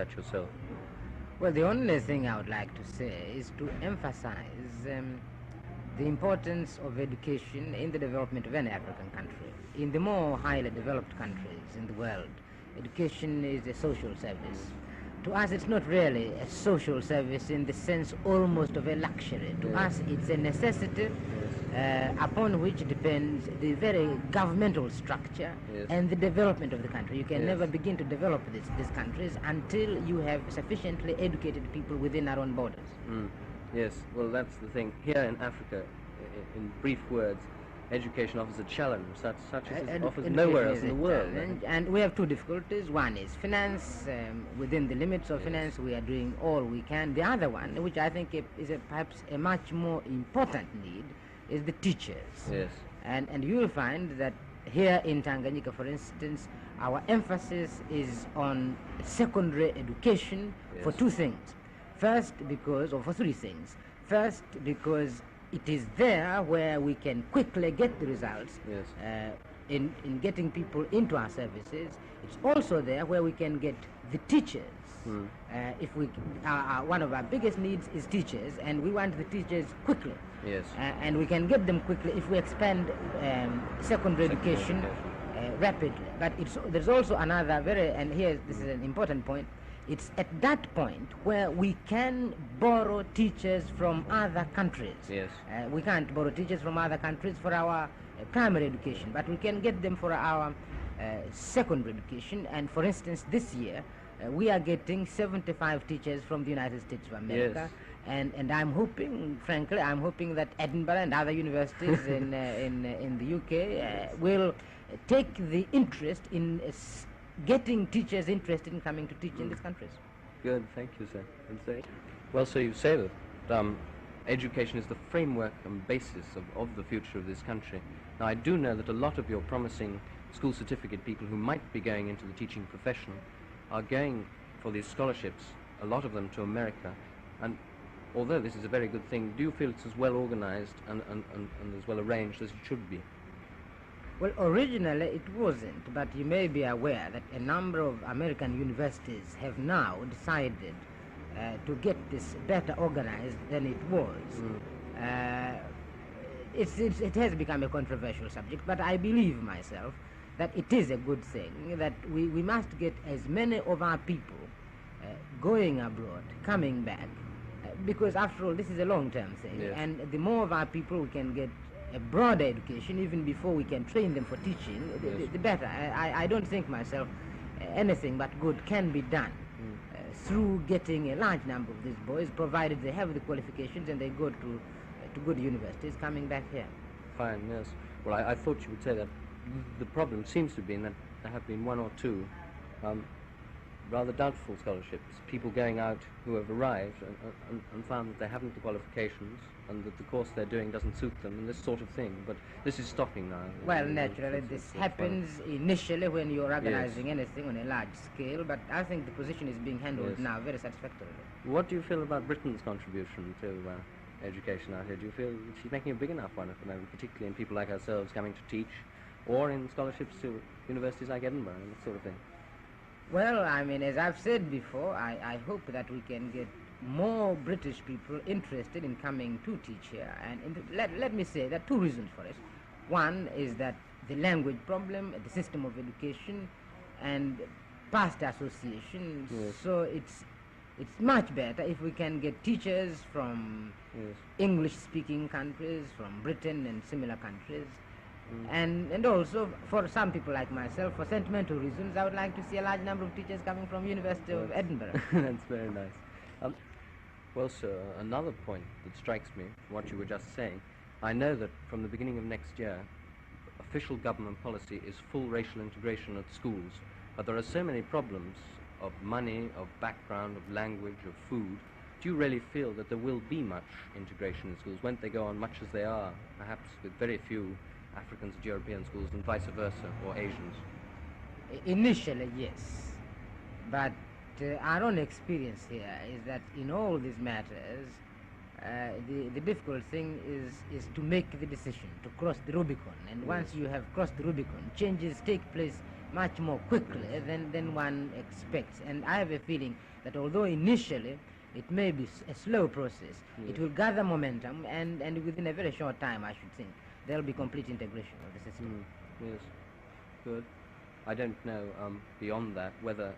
that yourself? Well, the only thing I would like to say is to emphasize the importance of education in the development of any African country. In the more highly developed countries in the world, education is a social service. To us, it's not really a social service in the sense almost of a luxury. To us, it's a necessity upon which depends the very governmental structure and the development of the country. You can never begin to develop these countries until you have sufficiently educated people within our own borders. Yes, well, that's the thing. Here in Africa, in brief words, education offers a challenge such as it offers nowhere else in the world. And we have two difficulties. One is finance. Within the limits of finance, we are doing all we can. The other one, which I think is perhaps a much more important need, is the teachers. Yes. And you will find that here in Tanganyika, for instance, our emphasis is on secondary education for two things. First, for three things. First, because it is there where we can quickly get the results in getting people into our services. It's also there where we can get the teachers. One of our biggest needs is teachers, and we want the teachers quickly. Yes. And we can get them quickly if we expand secondary education rapidly. But there's also another this is an important point. It's at that point where we can borrow teachers from other countries. Yes. We can't borrow teachers from other countries for our primary education, but we can get them for our secondary education. And for instance, this year, we are getting 75 teachers from the United States of America. Yes. And I'm hoping, frankly, that Edinburgh and other universities in the UK will take the interest in getting teachers interested in coming to teach in these countries. Good, thank you, sir. Well, so you say that education is the framework and basis of the future of this country. Now, I do know that a lot of your promising school certificate people who might be going into the teaching profession are going for these scholarships, a lot of them to America. And although this is a very good thing, do you feel it's as well organized and as well arranged as it should be? Well, originally it wasn't, but you may be aware that a number of American universities have now decided to get this better organized than it was. It has become a controversial subject, but I believe myself that it is a good thing, that we must get as many of our people going abroad, coming back, because after all, this is a long-term thing, and the more of our people we can get a broader education, even before we can train them for teaching, the better. I don't think myself anything but good can be done through getting a large number of these boys, provided they have the qualifications and they go to good universities, coming back here. Fine, yes. Well, I thought you would say that. The problem seems to be that there have been one or two rather doubtful scholarships, people going out who have arrived and found that they haven't the qualifications and that the course they're doing doesn't suit them and this sort of thing. But this is stopping now. Well, naturally, this happens initially when you're organizing anything on a large scale, but I think the position is being handled now very satisfactorily. What do you feel about Britain's contribution to education out here? Do you feel she's making a big enough one at the moment, particularly in people like ourselves coming to teach, or in scholarships to universities like Edinburgh and that sort of thing? Well, I mean, as I've said before, I hope that we can get more British people interested in coming to teach here. And let me say there are two reasons for it. One is that the language problem, the system of education, and past association. So it's much better if we can get teachers from English-speaking countries, from Britain and similar countries. And also, for some people like myself, for sentimental reasons, I would like to see a large number of teachers coming from University of Edinburgh. That's very nice. Well, sir, another point that strikes me from what you were just saying, I know that from the beginning of next year, official government policy is full racial integration at schools, but there are so many problems of money, of background, of language, of food. Do you really feel that there will be much integration in schools? Won't they go on much as they are, perhaps with very few Africans at European schools and vice versa, or Asians? Initially, yes. But our own experience here is that in all these matters, The difficult thing is to make the decision, to cross the Rubicon. And once you have crossed the Rubicon, changes take place much more quickly than one expects. And I have a feeling that although initially it may be a slow process, it will gather momentum, and within a very short time, I should think, there will be complete integration of the system. Yes, good. I don't know, beyond that, whether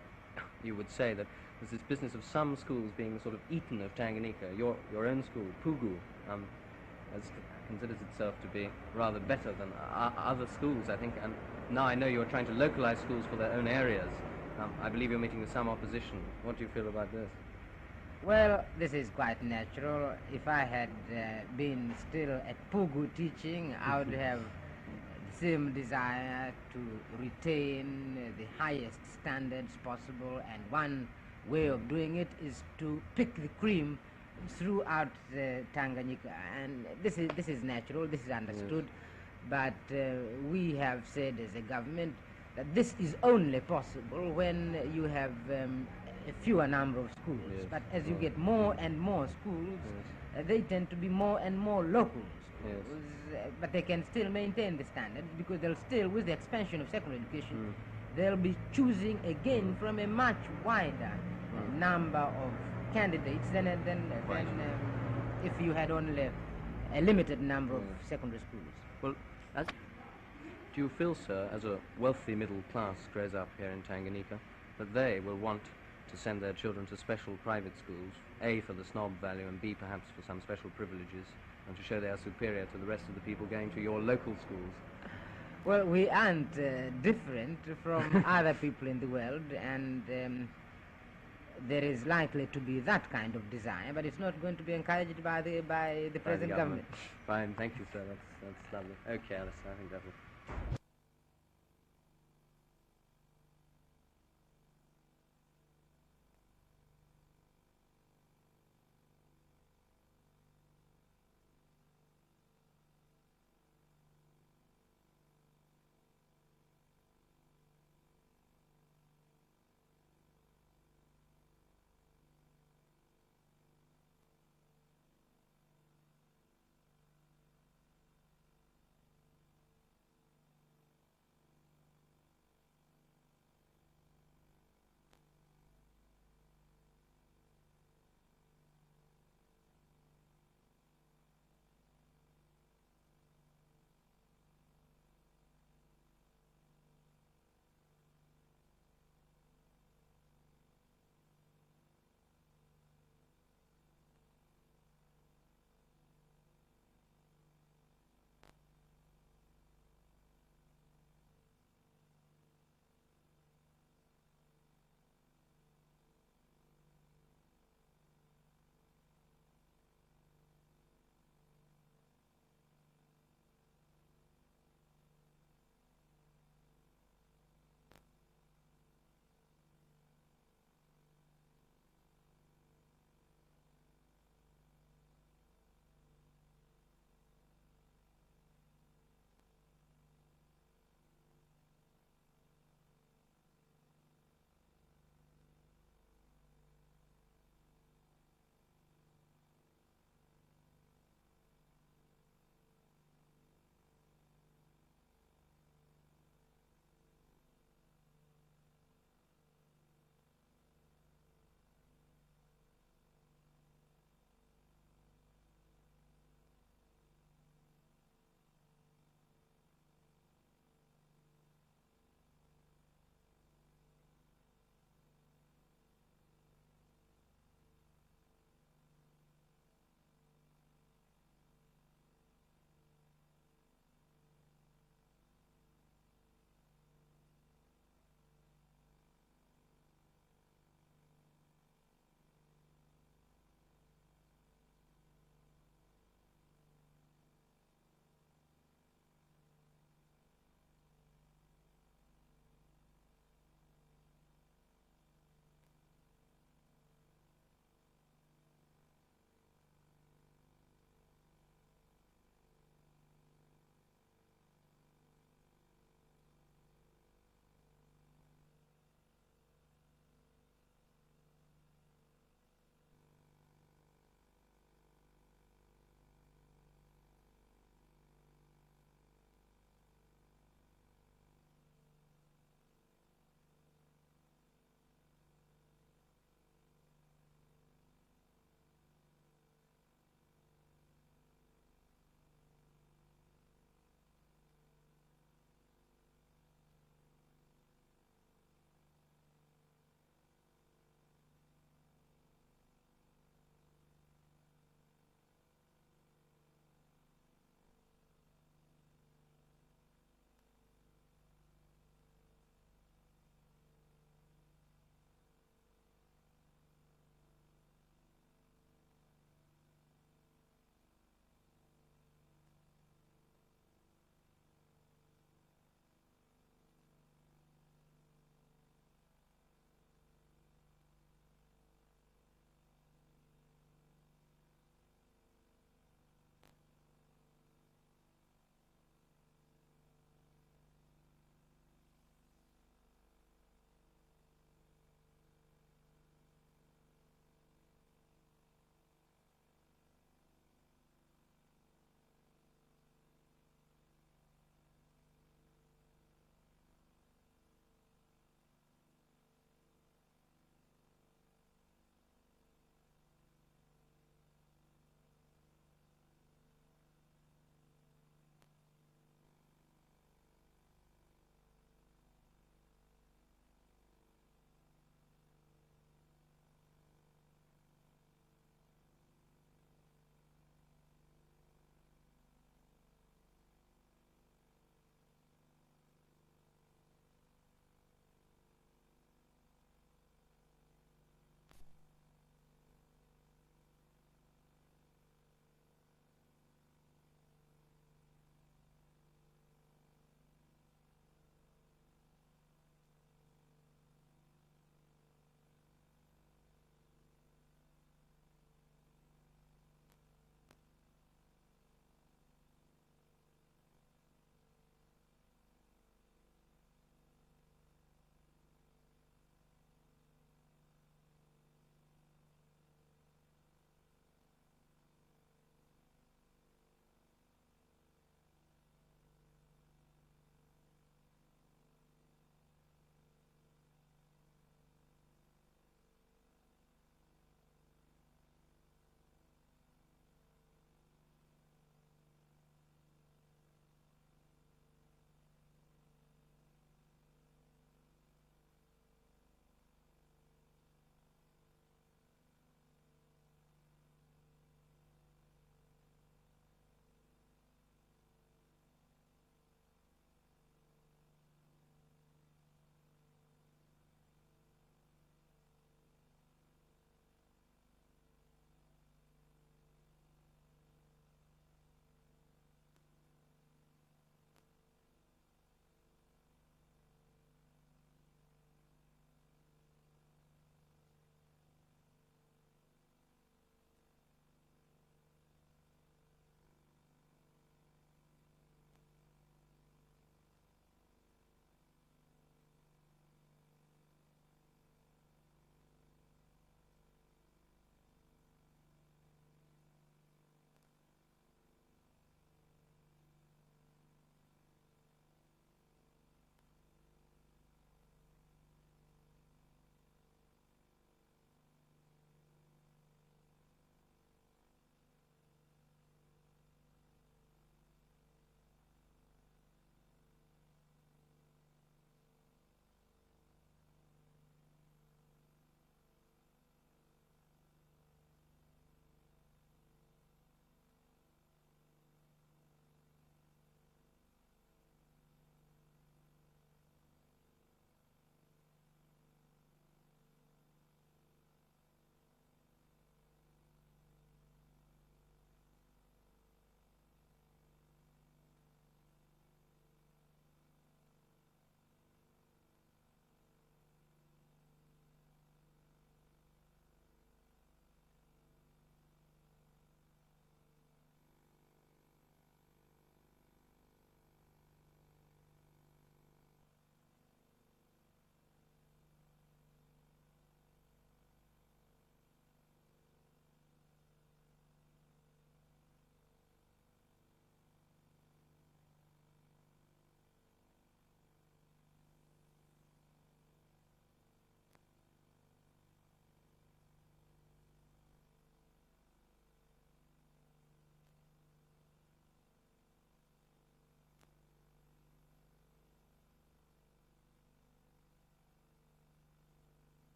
you would say that there's this business of some schools being the sort of Eton of Tanganyika. Your own school, Pugu, considers itself to be rather better than other schools, I think. And now I know you're trying to localize schools for their own areas. I believe you're meeting with some opposition. What do you feel about this? Well, this is quite natural. If I had been still at Pugu teaching, I would have the same desire to retain the highest standards possible, and one way of doing it is to pick the cream throughout Tanganyika, and this is natural, this is understood. But we have said as a government that this is only possible when you have a fewer number of schools. But as you get more and more schools, they tend to be more and more local schools, but they can still maintain the standards, because they'll still, with the expansion of secondary education, they'll be choosing again from a much wider number of candidates than if you had only a limited number of secondary schools. Well, do you feel, sir, as a wealthy middle class grows up here in Tanganyika, that they will want to send their children to special private schools, A, for the snob value, and B, perhaps for some special privileges, and to show they are superior to the rest of the people going to your local schools? Well, we aren't different from other people in the world, and there is likely to be that kind of desire, but it's not going to be encouraged by the present government. Fine, thank you, sir. That's lovely. Okay, Alistair, I think that will...